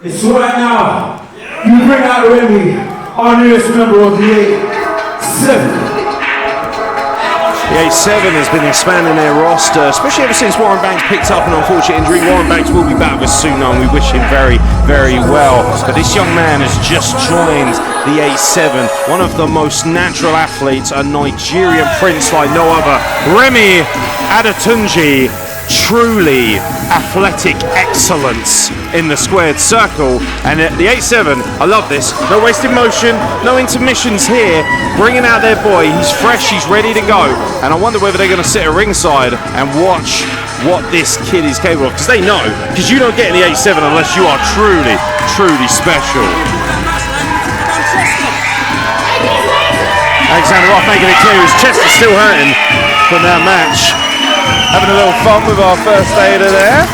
So right now, you bring out Remi, our newest member of the 8-7. The 8-7 has been expanding their roster, especially ever since Warren Banks picked up an unfortunate injury. Warren Banks will be back with us soon, and we wish him very, very well. But this young man has just joined the 8-7, one of the most natural athletes, a Nigerian prince like no other. Remi Adetunji, truly athletic excellence in the squared circle. And at the 8-7, I love this, no wasted motion, no intermissions here, bringing out their boy. He's fresh, he's ready to go, and I wonder whether they're going to sit at ringside and watch what this kid is capable of, because they know, because you don't get in the 8-7 unless you are truly, truly special. Alexander Roth making it clear his chest is still hurting from that match. Having a little fun with our first aider there.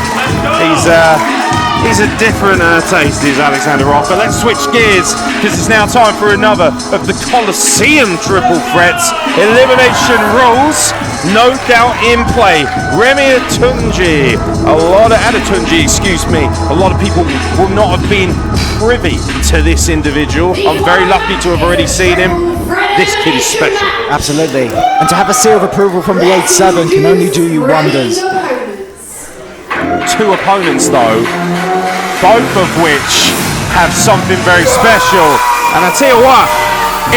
He's a different taste, is Alexander Roth. But let's switch gears, because it's now time for another of the Coliseum triple threats. Elimination rules, no doubt in play. Remi Adetunji, a lot of people will not have been privy to this individual. I'm very lucky to have already seen him. This kid is special. Absolutely. And to have a seal of approval from the 8-7 can only do you wonders. Two opponents though, both of which have something very special. And I tell you what,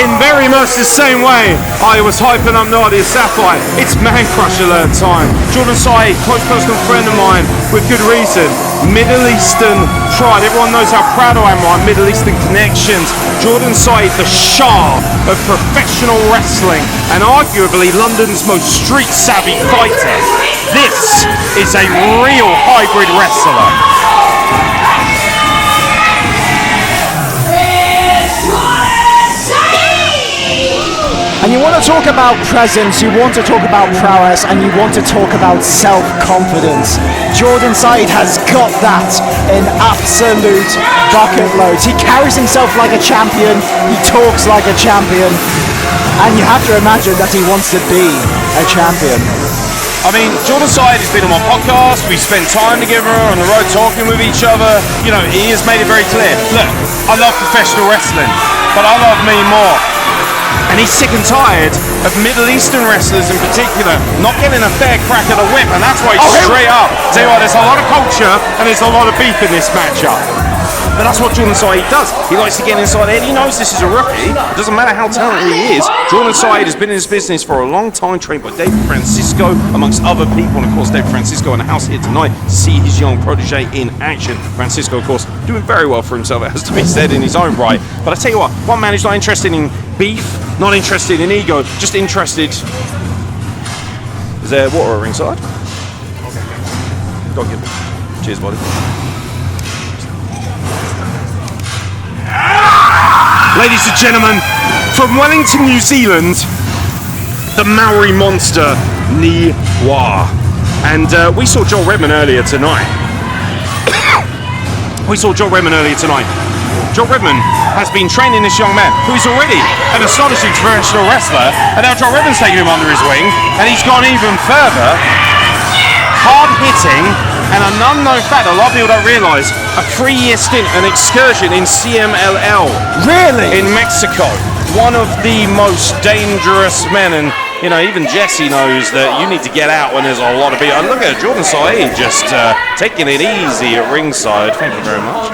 in very much the same way I was hyping up Nadia Sapphire, it's Man Crush alert time. Jordan Saeed, close personal friend of mine, with good reason. Middle Eastern pride, everyone knows how proud I am of my Middle Eastern connections. Jordan Saeed, the Shah of professional wrestling, and arguably London's most street savvy fighter. This is a real hybrid wrestler. And you want to talk about presence, you want to talk about prowess, and you want to talk about self-confidence. Jordan Saeed has got that in absolute bucket loads. He carries himself like a champion, he talks like a champion, and you have to imagine that he wants to be a champion. I mean, Jordan Saeed has been on my podcast, we spent time together on the road talking with each other. You know, he has made it very clear. Look, I love professional wrestling, but I love me more. And he's sick and tired of Middle Eastern wrestlers in particular not getting a fair crack at the whip, and that's why he's straight up. Tell you what, there's a lot of culture and there's a lot of beef in this matchup. But that's what Jordan Saeed does. He likes to get inside there. He knows this is a rookie. It doesn't matter how talented he is. Jordan Saeed has been in this business for a long time, trained by David Francisco, amongst other people. And of course, David Francisco in the house here tonight to see his young protege in action. Francisco, of course, doing very well for himself, it has to be said, in his own right. But I tell you what, one man who's not interested in beef, not interested in ego, just interested. Is there water at ringside? Okay. Don't give it. Cheers, buddy. Ladies and gentlemen, from Wellington, New Zealand, the Maori monster, Niwa. And we saw Joel Redman earlier tonight. Joel Redman has been training this young man, who is already an astonishing professional wrestler, and now Joel Redman's taking him under his wing, and he's gone even further. Hard-hitting, and an unknown fact, a lot of people don't realise, a 3-year stint, an excursion in CMLL. Really? In Mexico. One of the most dangerous men, and you know, even Jesse knows that you need to get out when there's a lot of people. And look at Jordan Saeed just taking it easy at ringside. Thank you very much.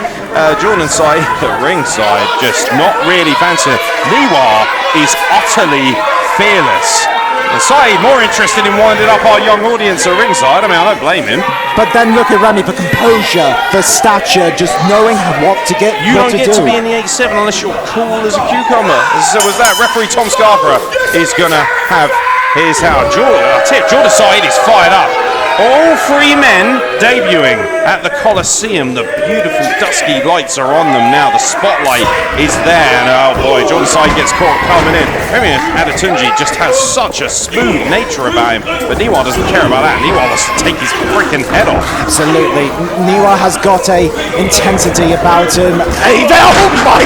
Jordan Saeed at ringside, just not really fancy it. Niwa is utterly fearless. And Saeed more interested in winding up our young audience at ringside. I mean, I don't blame him. But then look at Remi for composure, for stature, just knowing what to get. You don't get to be in the 8-7 unless you're cool as a cucumber. So was that referee Tom Scarborough is going to have his how. Jordan Saeed is fired up. All three men debuting at the Coliseum. The beautiful dusky lights are on them now. The spotlight is there. And oh boy, Jordan Saeed gets caught coming in. Remi Adetunji just has such a smooth nature about him. But Niwa doesn't care about that. Niwa wants to take his freaking head off. Absolutely. Niwa has got a intensity about him. Oh my!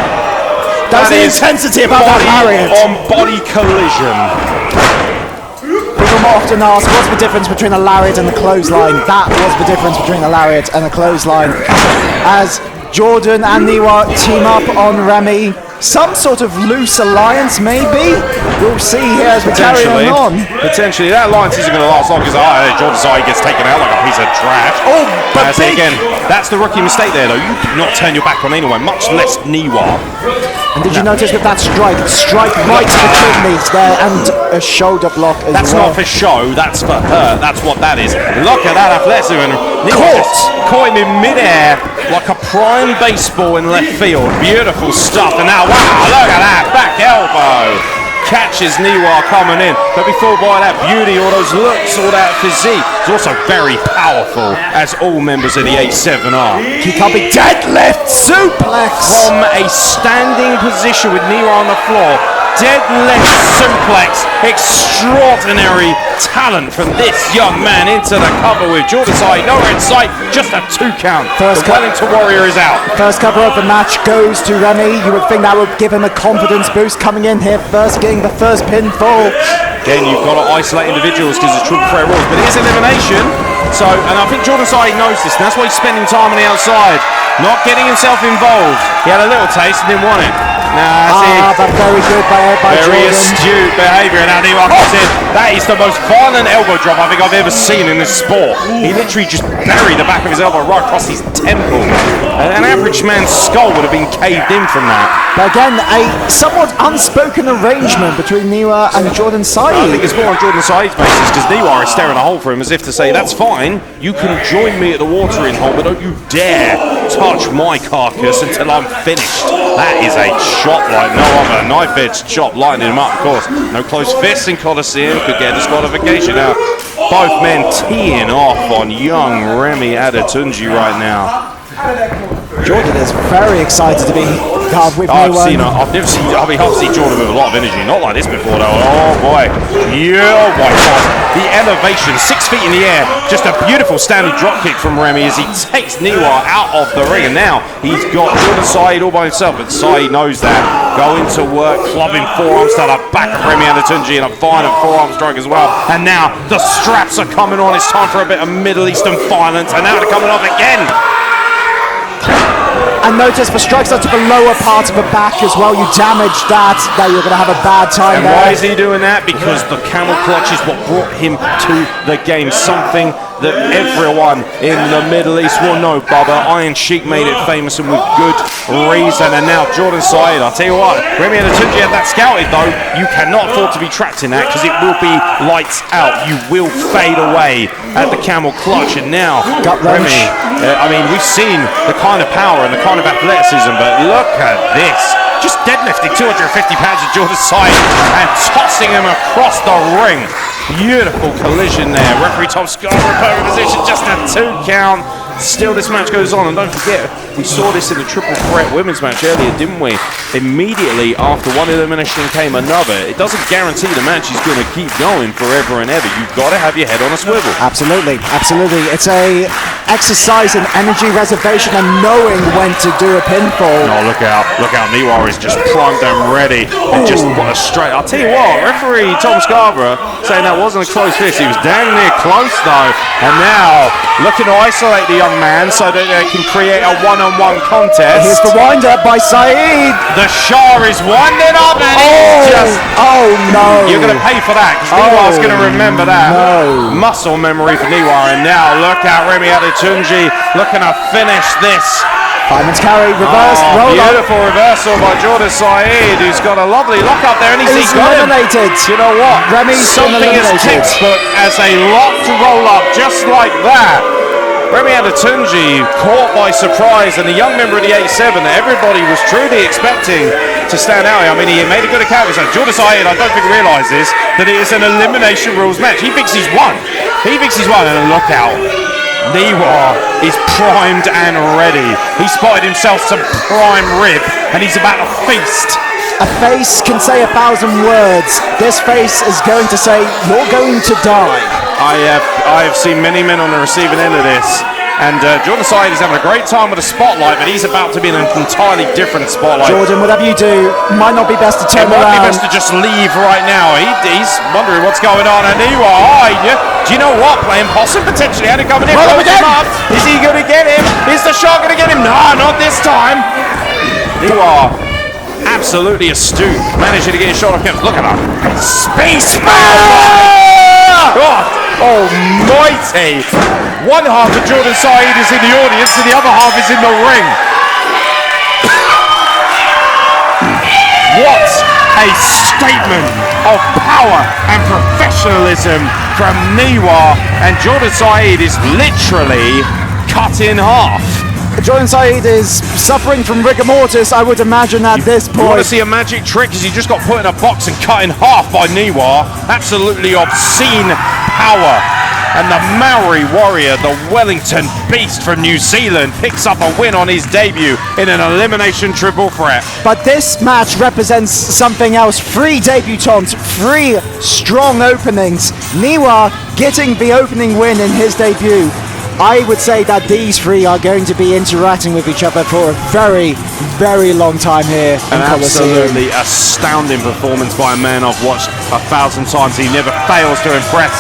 That's the intensity about that lariat. On body collision. People often ask, what's the difference between a lariat and a clothesline? That was the difference between a lariat and a clothesline. As Jordan and Niwa team up on Remi. Some sort of loose alliance, maybe? We'll see here as we carry on. Potentially. That alliance isn't going to last long because Jordan Saeed gets taken out like a piece of trash. Oh, but again, that's the rookie mistake there, though. You do not turn your back on anyone, much less Niwa. And did you notice with that strike right to the kidneys there, and a shoulder block as that's well. Not for show, that's for her. That's what that is. Look at that athleticism. And Niwa caught him in midair like a prime baseball in left field. Beautiful stuff. And now, wow, look at that back elbow. Catches Niwa coming in, but before by that beauty, all those looks, all that physique. He's also very powerful, as all members of the 8-7 are. Kikabi deadlift suplex from a standing position with Niwa on the floor. Deadlift suplex, extraordinary talent from this young man into the cover with Jordan Saeed nowhere in sight, just a 2 count. The Wellington Warrior is out. First cover of the match goes to Remi. You would think that would give him a confidence boost coming in here first, getting the first pinfall. Again, you've got to isolate individuals because it's triple threat rules, but it is elimination. So, and I think Jordan Saeed knows this, and that's why he's spending time on the outside, not getting himself involved. He had a little taste and didn't want it. But very good by very Jordan. astute behaviour, and Niwa comes in. That is the most violent elbow drop I think I've ever seen in this sport. He literally just buried the back of his elbow right across his temple. An average man's skull would have been caved in from that. But again, a somewhat unspoken arrangement between Niwa and Jordan Saeed. I think it's more on Jordan Saeed's basis because Niwa is staring a hole for him as if to say, that's fine, you can join me at the watering hole, but don't you dare touch my carcass until I'm finished. That is a chop like no other. Knife-edge chop, lighting him up, of course. No close fists in Coliseum, could get a disqualification now. Both men teeing off on young Remi Adetunji right now. Jordan is very excited to be with I've Niwa. never seen Jordan with a lot of energy. Not like this before though. Oh boy. Yeah, oh my God. The elevation, 6 feet in the air. Just a beautiful standing drop kick from Remi as he takes Niwa out of the ring. And now he's got Jordan Saeed all by himself. But Saeed knows that. Going to work, clubbing forearms to the back of Remi Adetunji and a fine forearm strike as well. And now the straps are coming on. It's time for a bit of Middle Eastern violence. And now they're coming off again. And notice for strikes onto the lower part of the back as well, you damage that you're going to have a bad time and there. Why is he doing that? Because the camel clutch is what brought him to the game. Something that everyone in the Middle East will know, Bubba. Iron Sheik made it famous and with good reason. And now Jordan Saeed, I'll tell you what, Remi Adetunji had that scouted though. You cannot afford to be trapped in that because it will be lights out. You will fade away at the camel clutch. And now Remi, I mean, we've seen the kind of power and the kind of athleticism, but look at this. Just deadlifting 250 pounds of Jordan Saeed and tossing him across the ring. Beautiful collision there. Referee Tom Scott in position, just a 2 count. Still, this match goes on, and don't forget, we saw this in the triple threat women's match earlier, didn't we? Immediately after one elimination came another. It doesn't guarantee the match is going to keep going forever and ever. You've got to have your head on a swivel. Absolutely, absolutely. It's a exercise in energy reservation and knowing when to do a pinfall. Oh, look out, Niwa is just primed and ready. And just what a straight. I'll tell you what, referee Tom Scarborough saying that wasn't a close fist. He was dang near close though. And now looking to isolate the young man so that they can create a one-on-one contest. Here's the wind-up by Saeed. The Shah is winding up and no. You're going to pay for that because Niwa's going to remember that. No. Muscle memory for Niwa. And now look out, Remi Adetunji looking to finish this. Fireman's carry, reverse, roll beautiful reversal by Jordan Saeed, who's got a lovely lock up there, and he's eliminated. You know what? Remi's something as textbook as a locked roll up, just like that. Remi Adetunji caught by surprise, and the young member of the 8-7 that everybody was truly expecting to stand out here. I mean, he made a good account of himself. Jordan Saeed, I don't think realises that it is an elimination rules match. He thinks he's won. And look out. Niwa is primed and ready. He spotted himself some prime rib and he's about to feast. A face can say 1,000 words. This face is going to say, you're going to die. I have seen many men on the receiving end of this And Jordan Saeed is having a great time with the spotlight, but he's about to be in an entirely different spotlight. Jordan, whatever you do, might not be best to turn It might be around. best to just leave right now. He's wondering what's going on. And Niwa, do you know what? Playing possum potentially had it coming in. Well, Blows him up. Is he going to get him? Is the shot going to get him? No, not this time. Niwa, absolutely astute, managing to get his shot off him. Look at that. Spaceman! God almighty. One half of Jordan Saeed is in the audience and the other half is in the ring. What a statement of power and professionalism from Niwa, and Jordan Saeed is literally cut in half. Jordan Saeed is suffering from rigor mortis, I would imagine, at this You want to point. see a magic trick because he just got put in a box and cut in half by Niwa. Absolutely obscene power. And the Maori warrior, the Wellington beast from New Zealand, picks up a win on his debut in an elimination triple threat. But this match represents something else. 3 debutantes, 3 strong openings. Niwa getting the opening win in his debut. I would say that these 3 are going to be interacting with each other for a very, very long time here in An Coliseum. absolutely astounding performance by a man I've watched 1,000 times. He never fails to impress.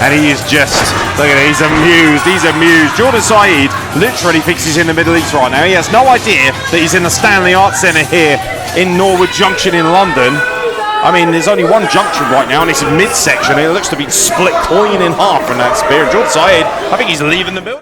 And he is just, look at it, he's amused. Jordan Saeed literally thinks he's in the Middle East right now. He has no idea that he's in the Stanley Arts Centre here in Norwood Junction in London. I mean, there's only one junction right now, and it's a midsection. It looks to be split clean in half from that spear. Jordan Saeed, I think he's leaving the building.